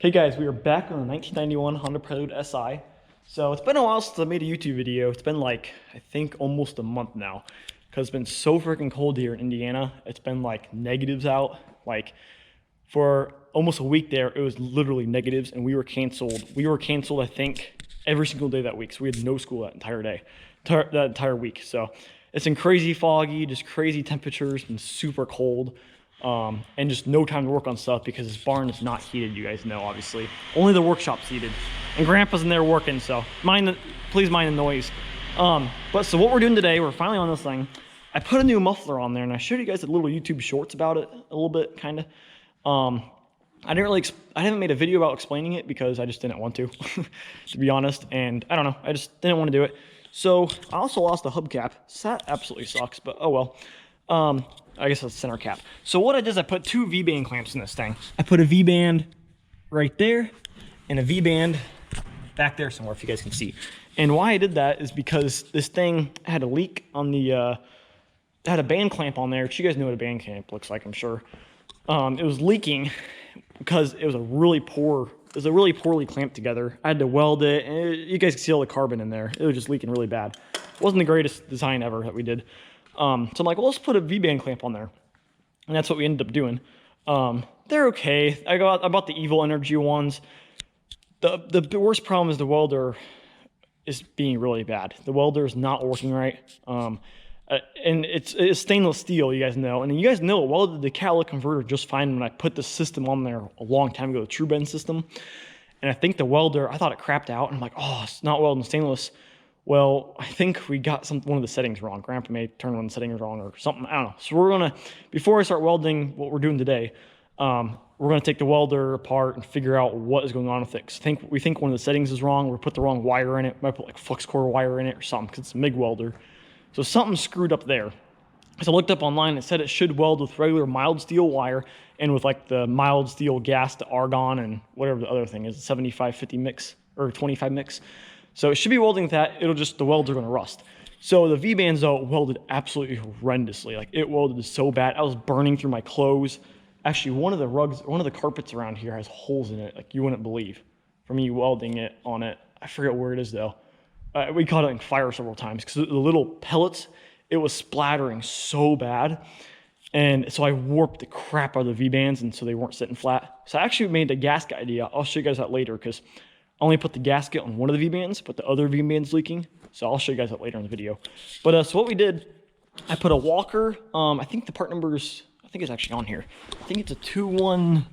Hey guys, we are back on the 1991 Honda Prelude SI. So it's been a while since I made a YouTube video. It's been like, I think almost a month now, because it's been so freaking cold here in Indiana. It's been like negatives out. Like for almost a week there, it was literally negatives and we were canceled. I think, every single day that week. So we had no school that entire day, that entire week. So it's been crazy foggy, just crazy temperatures and super cold. And just no time to work on stuff because this barn is not heated, you guys know, obviously. Only the workshop's heated. And Grandpa's in there working, so please mind the noise. But so what we're doing today, we're finally on this thing. I put a new muffler on there, and I showed you guys a little YouTube shorts about it, a little bit, kind of. I haven't made a video about explaining it because I just didn't want to, to be honest. And I don't know, I just didn't want to do it. So I also lost the hubcap, so that absolutely sucks, but oh well. I guess that's center cap. So what I did is I put two V-band clamps in this thing. I put a V-band right there and a V-band back there somewhere, if you guys can see. And why I did that is because this thing had a leak on the, had a band clamp on there, which you guys know what a band clamp looks like, I'm sure. It was leaking because it was really poorly clamped together. I had to weld it, and you guys can see all the carbon in there. It was just leaking really bad. It wasn't the greatest design ever that we did. So I'm like, well, let's put a V-band clamp on there. And that's what we ended up doing. They're okay. I bought the Evil Energy ones. The worst problem is the welder is being really bad. The welder is not working right. And it's stainless steel, you guys know. And you guys know it welded the catalytic converter just fine when I put the system on there a long time ago, the True Bend system. And I think the welder, I thought it crapped out. And I'm like, oh, it's not welding stainless. Well, I think we got one of the settings wrong. Grandpa may turn one of the settings wrong or something. I don't know. So we're gonna, before I start welding what we're doing today, we're gonna take the welder apart and figure out what is going on with it. 'Cause we think one of the settings is wrong. We put the wrong wire in it. Might put like flux core wire in it or something because it's a MIG welder. So something screwed up there. So I looked up online. It said it should weld with regular mild steel wire and with like the mild steel gas to argon and whatever the other thing is, 75-50 mix or 25 mix. So it should be welding with that. The welds are gonna rust. So the V-bands though welded absolutely horrendously. Like it welded so bad. I was burning through my clothes. Actually, one of the carpets around here has holes in it, like you wouldn't believe, from me welding it on it. I forget where it is though. We caught it in fire several times because the little pellets, it was splattering so bad. And so I warped the crap out of the V-bands and so they weren't sitting flat. So I actually made the gasket idea. I'll show you guys that later because I only put the gasket on one of the V-bands, but the other V-band's leaking. So I'll show you guys that later in the video. But so what we did, I put a Walker. I think the part numbers, I think it's actually on here. I think it's a 21,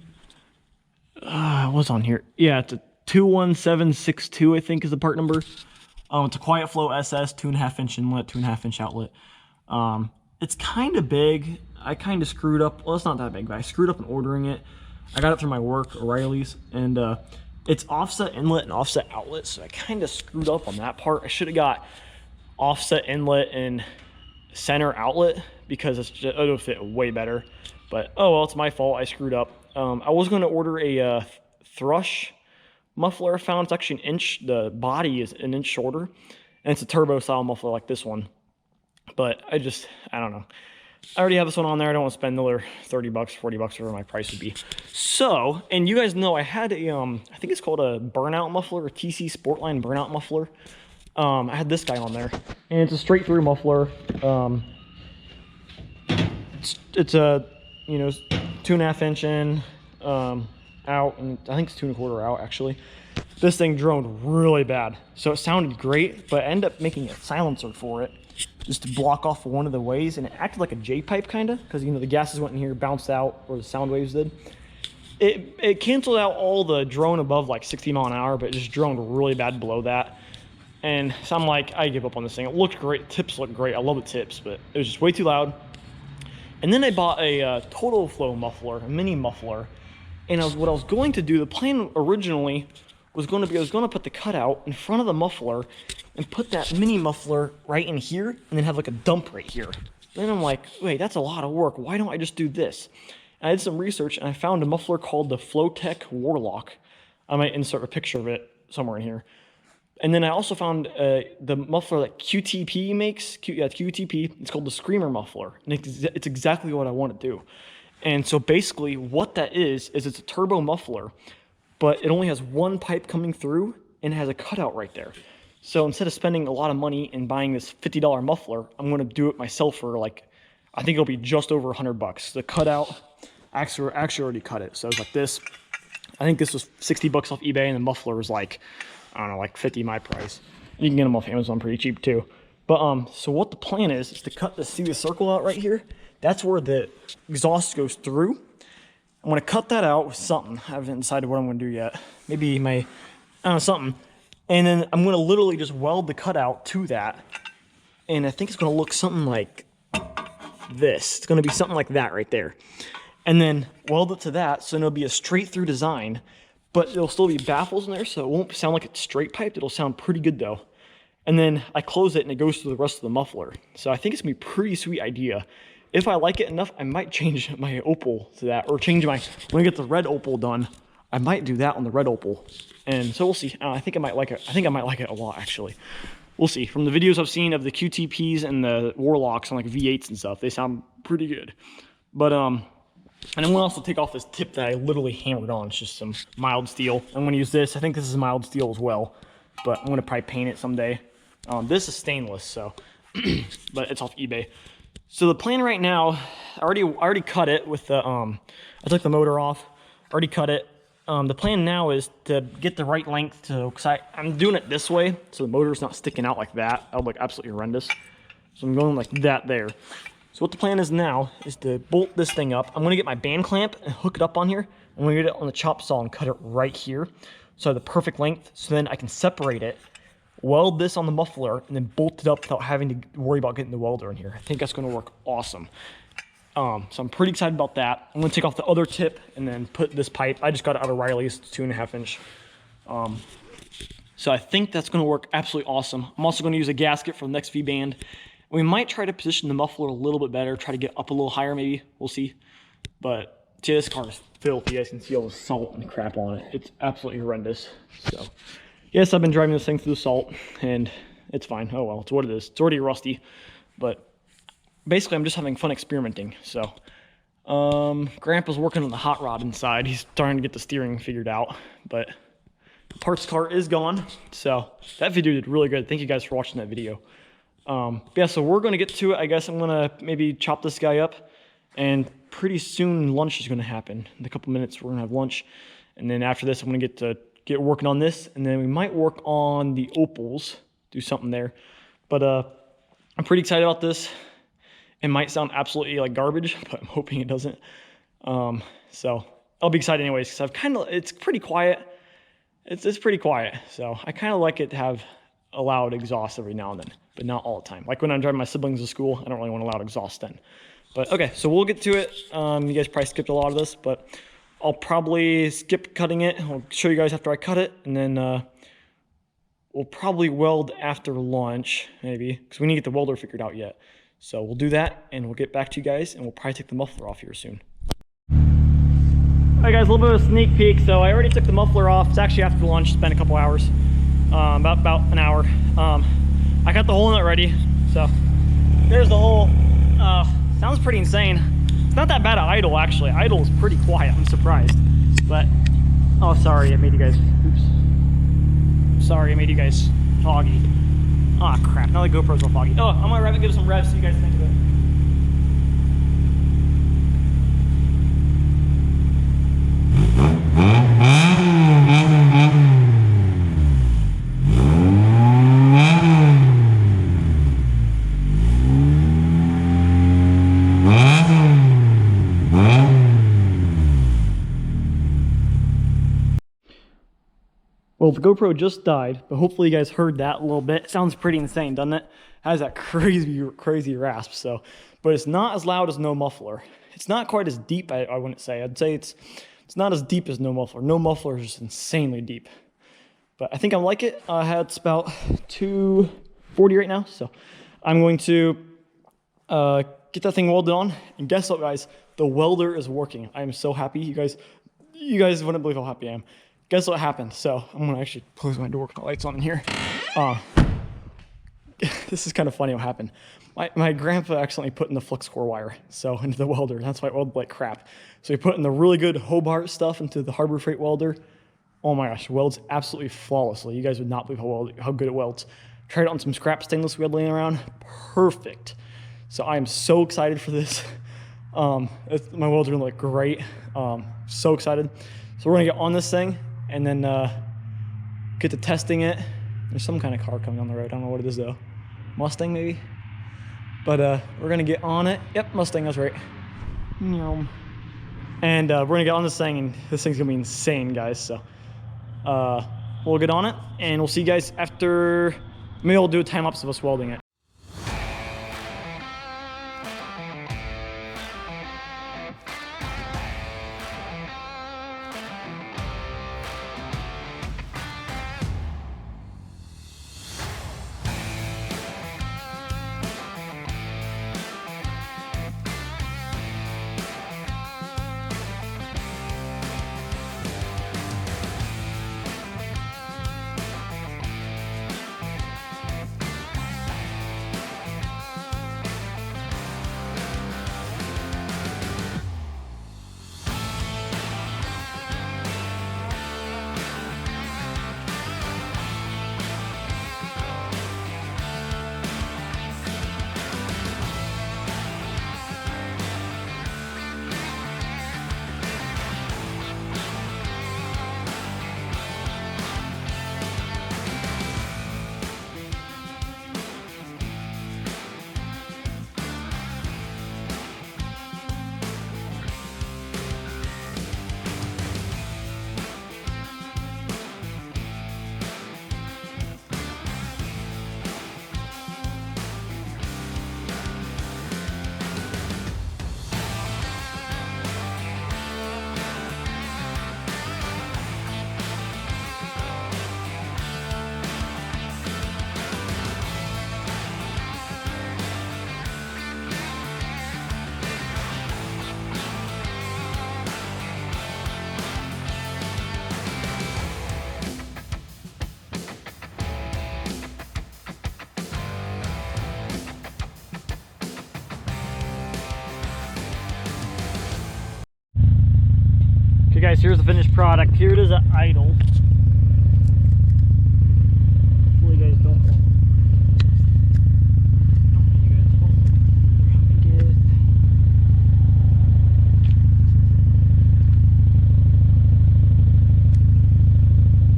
what's on here? Yeah, it's a 21762, I think is the part number. It's a Quiet Flow SS, 2.5 inch inlet, 2.5 inch outlet. It's kind of big. I kind of screwed up. Well, it's not that big, but I screwed up in ordering it. I got it through my work, O'Reilly's, and it's offset inlet and offset outlet, so I kind of screwed up on that part. I should have got offset inlet and center outlet because it'll fit way better. But oh well, it's my fault. I screwed up. I was going to order a Thrush muffler. I found it's actually an inch. The body is an inch shorter, and it's a turbo style muffler like this one. But I don't know. I already have this one on there. I don't want to spend another 30 bucks, 40 bucks, whatever my price would be. So, and you guys know I had a, I think it's called a burnout muffler, a TC Sportline burnout muffler. I had this guy on there, and it's a straight through muffler. It's a, 2.5 inch in, out, and I think it's 2.25 out actually. This thing droned really bad. So it sounded great, but I ended up making a silencer for it, just to block off one of the waves, and it acted like a J-pipe kind of, because the gases went in here, bounced out, or the sound waves did. It canceled out all the drone above like 60 mile an hour, but it just droned really bad below that. And so I'm like, I give up on this thing. It looked great, tips looked great, I love the tips, but it was just way too loud. And then I bought a Total Flow muffler, a mini muffler, and what I was going to do, the plan originally was going to be, I was going to put the cutout in front of the muffler and put that mini muffler right in here and then have like a dump right here. Then I'm like, wait, that's a lot of work. Why don't I just do this? And I did some research and I found a muffler called the Flowtech Warlock. I might insert a picture of it somewhere in here. And then I also found the muffler that QTP makes. QTP. It's called the Screamer muffler. And it's exactly what I want to do. And so basically what that is it's a turbo muffler but it only has one pipe coming through and it has a cutout right there. So instead of spending a lot of money and buying this $50 muffler, I'm going to do it myself for like, I think it'll be just over $100. The cutout, I actually already cut it. So it's like this. I think this was 60 bucks off eBay, and the muffler was like, I don't know, like 50 my price. You can get them off Amazon pretty cheap too. But so what the plan is to cut the, see the circle out right here? That's where the exhaust goes through. I'm gonna cut that out with something. I haven't decided what I'm gonna do yet. Maybe my, I don't know, something. And then I'm gonna literally just weld the cutout to that. And I think it's gonna look something like this. It's gonna be something like that right there. And then weld it to that, so it'll be a straight through design, but it'll still be baffles in there, so it won't sound like it's straight piped. It'll sound pretty good though. And then I close it and it goes through the rest of the muffler. So I think it's gonna be a pretty sweet idea. If I like it enough, I might change my opal to that, or change my, when I get the red opal done, I might do that on the red opal. And so we'll see. I think I might like it. I think I might like it a lot, actually. We'll see. From the videos I've seen of the QTPs and the Warlocks on like V8s and stuff, they sound pretty good. But and then we'll also take off this tip that I literally hammered on. It's just some mild steel. I'm going to use this. I think this is mild steel as well, but I'm going to probably paint it someday. This is stainless, so, but it's off eBay. So the plan right now, I already cut it with the, I took the motor off, already cut it. The plan now is to get the right length to, because I'm doing it this way, so the motor's not sticking out like that. That would look absolutely horrendous. So I'm going like that there. So what the plan is now is to bolt this thing up. I'm gonna get my band clamp and hook it up on here. I'm gonna get it on the chop saw and cut it right here. So I have the perfect length, so then I can separate it, weld this on the muffler, and then bolt it up without having to worry about getting the welder in here. I think that's gonna work awesome. So I'm pretty excited about that. I'm gonna take off the other tip and then put this pipe. I just got it out of Riley's, 2.5 inch. So I think that's gonna work absolutely awesome. I'm also gonna use a gasket for the next V-band. We might try to position the muffler a little bit better, try to get up a little higher maybe, we'll see. But see, this car is filthy. You guys can see all the salt and crap on it. It's absolutely horrendous. So yes, I've been driving this thing through the salt and it's fine. Oh well, it's what it is. It's already rusty, but basically I'm just having fun experimenting. So Grandpa's working on the hot rod inside. He's trying to get the steering figured out, but the parts cart is gone. So that video did really good. Thank you guys for watching that video. Yeah, so we're going to get to it. I guess I'm going to maybe chop this guy up, and pretty soon lunch is going to happen. In a couple minutes we're going to have lunch, and then after this I'm going to get working on this, and then we might work on the opals, do something there. But I'm pretty excited about this. It might sound absolutely like garbage, but I'm hoping it doesn't. So I'll be excited anyways, because it's pretty quiet. It's pretty quiet, so I kind of like it to have a loud exhaust every now and then, but not all the time. Like when I'm driving my siblings to school, I don't really want a loud exhaust then. But okay, so we'll get to it. You guys probably skipped a lot of this, but I'll probably skip cutting it. I'll show you guys after I cut it, and then we'll probably weld after lunch, maybe, because we need to get the welder figured out yet. So we'll do that, and we'll get back to you guys, and we'll probably take the muffler off here soon. All right, guys, a little bit of a sneak peek. So I already took the muffler off. It's actually after lunch. It's been a couple hours. About an hour. I got the hole in it ready, so there's the hole. Sounds pretty insane. It's not that bad at idle, actually. Idle is pretty quiet. I'm surprised, but oh, sorry, I made you guys. Oops. Sorry, I made you guys foggy. Oh crap! Now the GoPro's all foggy. Oh, I'm gonna give it some revs so you guys think of it. Well, the GoPro just died, but hopefully you guys heard that a little bit. It sounds pretty insane, doesn't it? It has that crazy rasp, so. But it's not as loud as No Muffler. It's not quite as deep, I wouldn't say. I'd say it's not as deep as No Muffler. No Muffler is just insanely deep. But I think I like it. It's about 240 right now, so I'm going to get that thing welded on. And guess what, guys? The welder is working. I am so happy. You guys wouldn't believe how happy I am. Guess what happened? So I'm gonna actually close my door with the lights on in here. This is kind of funny what happened. My grandpa accidentally put in the flux core wire into the welder. That's why it welded like crap. So he put in the really good Hobart stuff into the Harbor Freight welder, Oh my gosh, welds absolutely flawlessly. You guys would not believe how good it welds. Tried it on some scrap stainless we had laying around. Perfect. So I am so excited for this. My welds are gonna look great. So excited. So we're gonna get on this thing and then get to testing it. There's some kind of car coming on the road. I don't know what it is though. Mustang maybe? But we're gonna get on it. Yep, Mustang, that's right. And we're gonna get on this thing, and this thing's gonna be insane, guys. So we'll get on it, and we'll see you guys after. Maybe I'll do a time lapse of us welding it. Okay guys, here's the finished product. Here it is at idle. Hopefully you guys don't want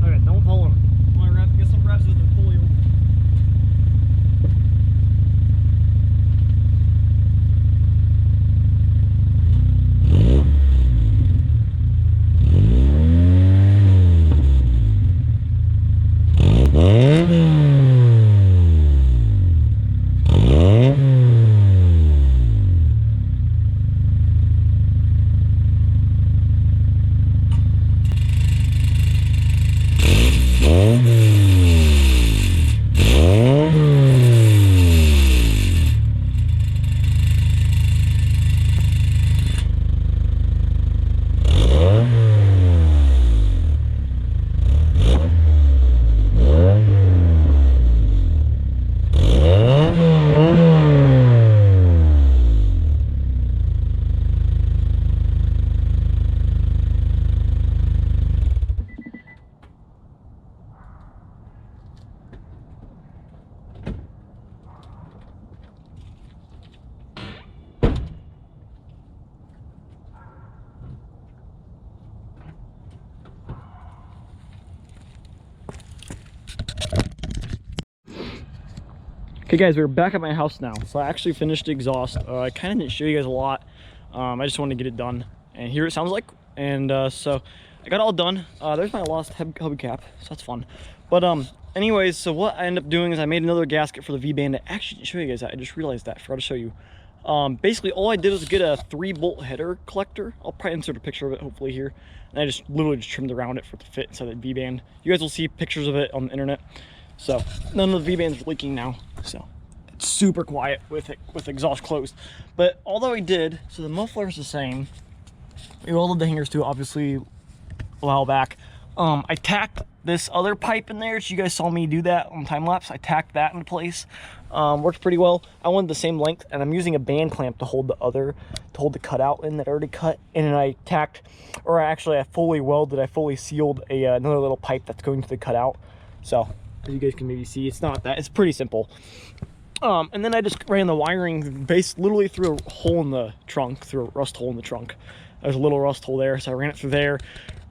okay, don't follow him. I'm gonna get some revs with it fully open. Okay guys, we're back at my house now. So I actually finished the exhaust. I kind of didn't show you guys a lot. I just wanted to get it done. And here it sounds like. And so I got it all done. There's my lost hubcap, so that's fun. But anyways, so what I ended up doing is I made another gasket for the V-band. I actually didn't show you guys that. I just realized that. I forgot to show you. Basically, all I did was get a 3-bolt header collector. I'll probably insert a picture of it hopefully here. And I just literally just trimmed around it for it to fit inside the V-band. You guys will see pictures of it on the internet. So none of the V-band's leaking now. So it's super quiet with exhaust closed. But although I did, so the muffler is the same. We welded the hangers to it obviously a while back. I tacked this other pipe in there. You guys saw me do that on time lapse. I tacked that into place. Worked pretty well. I wanted the same length, and I'm using a band clamp to hold the cutout in that I already cut. And then I tacked, or actually I fully welded, I fully sealed another little pipe that's going to the cutout. So as you guys can maybe see, it's not that, it's pretty simple. And then I just ran the wiring literally through a hole in the trunk, through a rust hole in the trunk. There's a little rust hole there, so I ran it through there,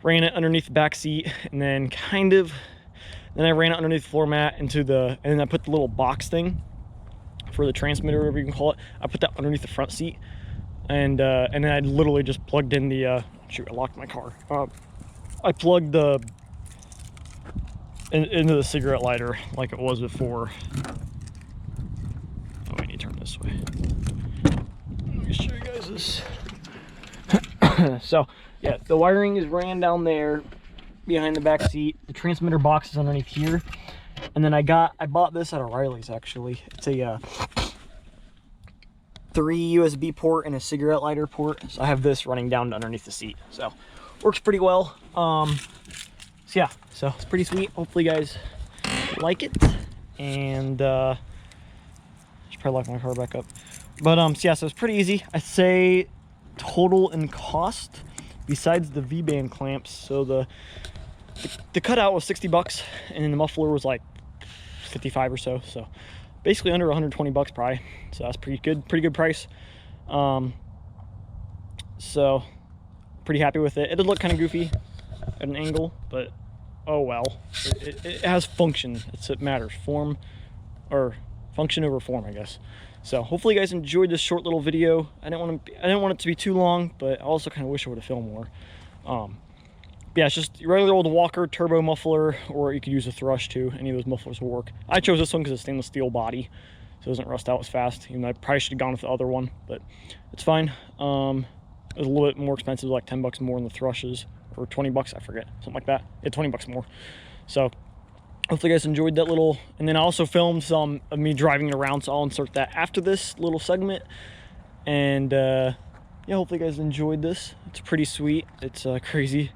ran it underneath the back seat, and then then I ran it underneath the floor mat and then I put the little box thing for the transmitter, whatever you can call it. I put that underneath the front seat, and then I literally just plugged in the, shoot, I locked my car. I plugged into the cigarette lighter like it was before. Oh, I need to turn this way. Let me show you guys this. So yeah, the wiring is ran down there behind the back seat. The transmitter box is underneath here, and then I bought this at O'Reilly's actually. It's a 3 USB port and a cigarette lighter port. So I have this running down to underneath the seat. So works pretty well. So yeah, so it's pretty sweet. Hopefully you guys like it, and I should probably lock my car back up. But so yeah, so it's pretty easy. I'd say total in cost, besides the V-band clamps, so the cutout was 60 bucks, and then the muffler was like 55 or so. So basically under 120 bucks probably. So that's pretty good price. So pretty happy with it. It did look kind of goofy at an angle, but oh well. It has function. It matters. Form, or function over form, I guess. So hopefully you guys enjoyed this short little video. I didn't want it to be too long, but I also kind of wish I would have filmed more. Yeah, it's just your regular old Walker turbo muffler, or you could use a thrush too. Any of those mufflers will work. I chose this one because it's stainless steel body, so it doesn't rust out as fast. Even though I probably should have gone with the other one, but it's fine. It was a little bit more expensive, like 10 bucks more than the thrushes, or 20 bucks, I forget, something like that. Yeah, 20 bucks more. So hopefully you guys enjoyed that little, and then I also filmed some of me driving it around, so I'll insert that after this little segment. And yeah, hopefully you guys enjoyed this. It's pretty sweet. It's crazy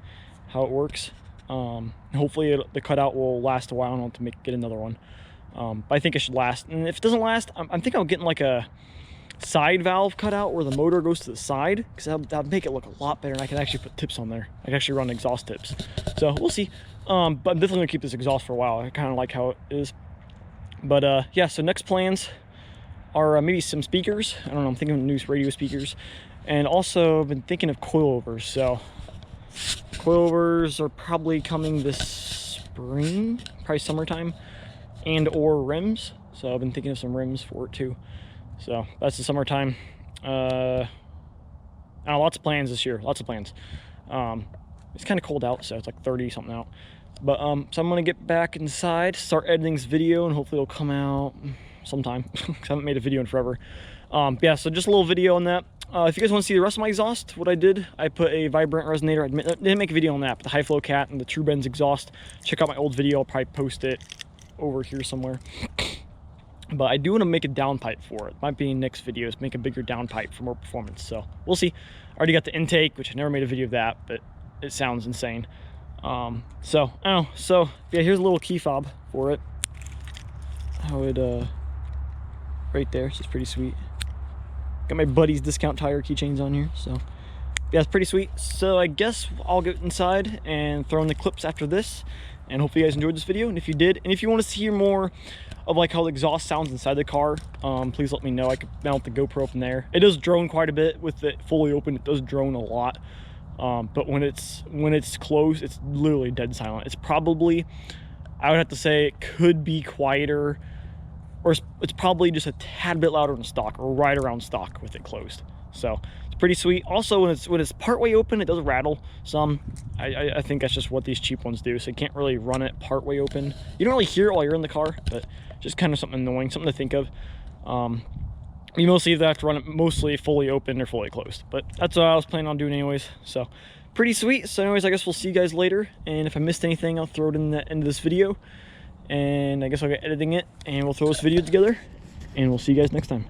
how it works. Hopefully the cutout will last a while. I don't have to get another one, but I think it should last. And if it doesn't last, I'm thinking I'm getting like a side valve cutout where the motor goes to the side, because that'll make it look a lot better, and I can actually put tips on there. I can actually run exhaust tips, so we'll see. But I'm definitely gonna keep this exhaust for a while. I kind of like how it is. But yeah, so next plans are maybe some speakers. I don't know, I'm thinking of new radio speakers, and also I've been thinking of coilovers. So coilovers are probably coming this spring, probably summertime, and or rims. So I've been thinking of some rims for it too. So that's the summertime. Lots of plans this year, lots of plans. It's kind of cold out, so it's like 30 something out. But so I'm gonna get back inside, start editing this video, and hopefully it'll come out sometime, because I haven't made a video in forever. Yeah, so just a little video on that. If you guys want to see the rest of my exhaust, what I did, I put a vibrant resonator. I didn't make a video on that, but the high flow cat and the True Bends exhaust. Check out my old video. I'll probably post it over here somewhere. But I do want to make a downpipe for it. Might be in next videos, make a bigger downpipe for more performance. So we'll see. I already got the intake, which I never made a video of that, but it sounds insane. So I don't know. So yeah, here's a little key fob for it. How it right there. It's just pretty sweet. Got my buddy's discount tire keychains on here, so yeah, it's pretty sweet. So I guess I'll get inside and throw in the clips after this, and hopefully you guys enjoyed this video. And if you did, and if you want to see more of like how the exhaust sounds inside the car, please let me know. I could mount the GoPro up in there. It does drone quite a bit with it fully open. It does drone a lot, but when it's closed, it's literally dead silent. It's probably, I would have to say, it could be quieter, or it's probably just a tad bit louder than stock, or right around stock with it closed. So it's pretty sweet. Also, when it's partway open, it does rattle some. I think that's just what these cheap ones do, so you can't really run it partway open. You don't really hear it while you're in the car, but just kind of something annoying, something to think of. You mostly either have to run it mostly fully open or fully closed, but that's what I was planning on doing anyways. So pretty sweet. So anyways, I guess we'll see you guys later, and if I missed anything, I'll throw it in the end of this video. And I guess I'll get editing it, and we'll throw this video together, and we'll see you guys next time.